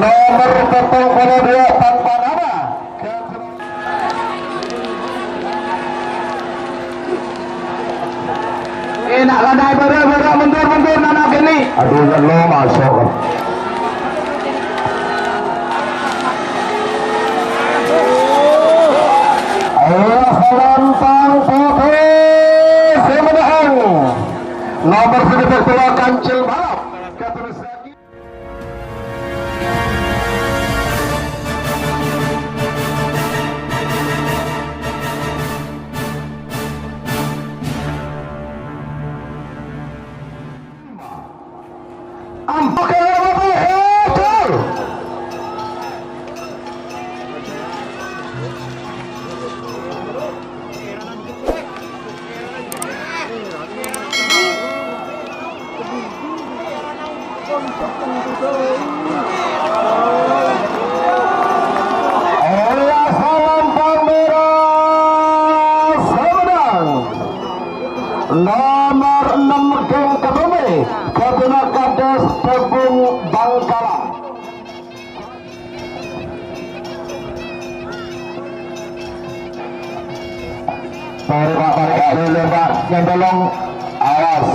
nomor 42 tanpa nama. Enak landai berat mundur anak gini. Aduh lo masuk. Lantang putih semenang nomor 12 kancil balap. Nomor 6 geng Kedome Keduna Kades Tebung Bangkalan. Balik dulu Pak, yang tolong awas.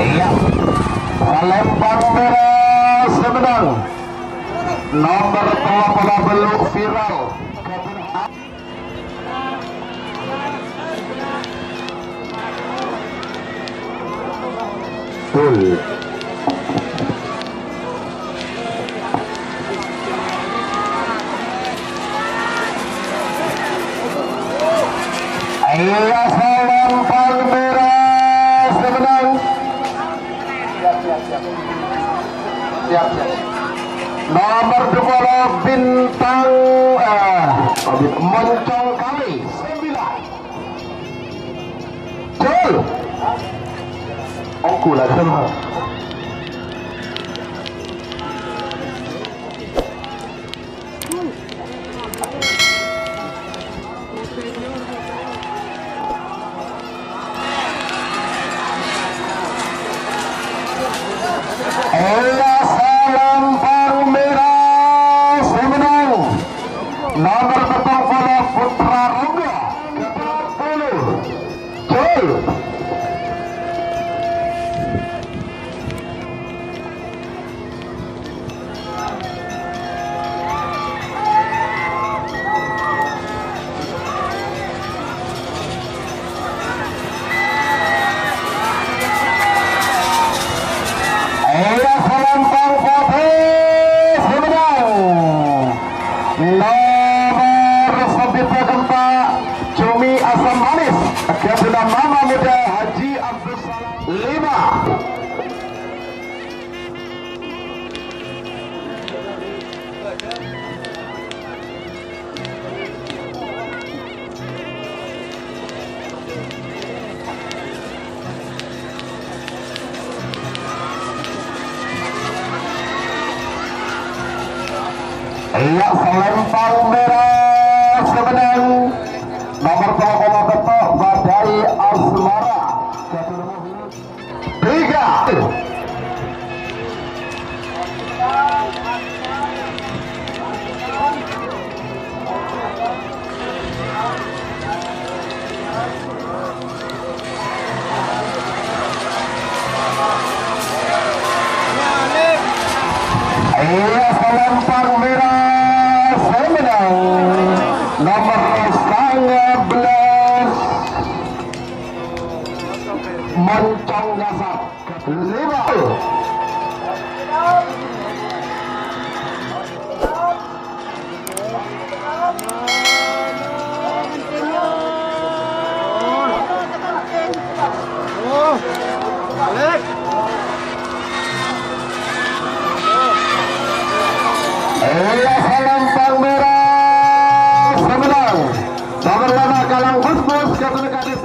Iya, Lempang merah semenang nomor 20 beluk viral. Iya, Lempang merah semenang. Siap. Nomor 20 bintang moncong kali 9. Jol. Aku lah semua. Nomor 40 Putra Ruga 40 Jol. Selempang putih semenang nomor 94 Cumi Asam Manis Keduna Mama Muda Haji Abdul Salam 5. Iya, selempang merah semenang nomor 20 Betok Badai Asmara 3. Iya, selempang merah semenang nomor 19 moncong dasar 5. Iya, selempang merah semenang nomor 5 Kalang Bus Keduna Kades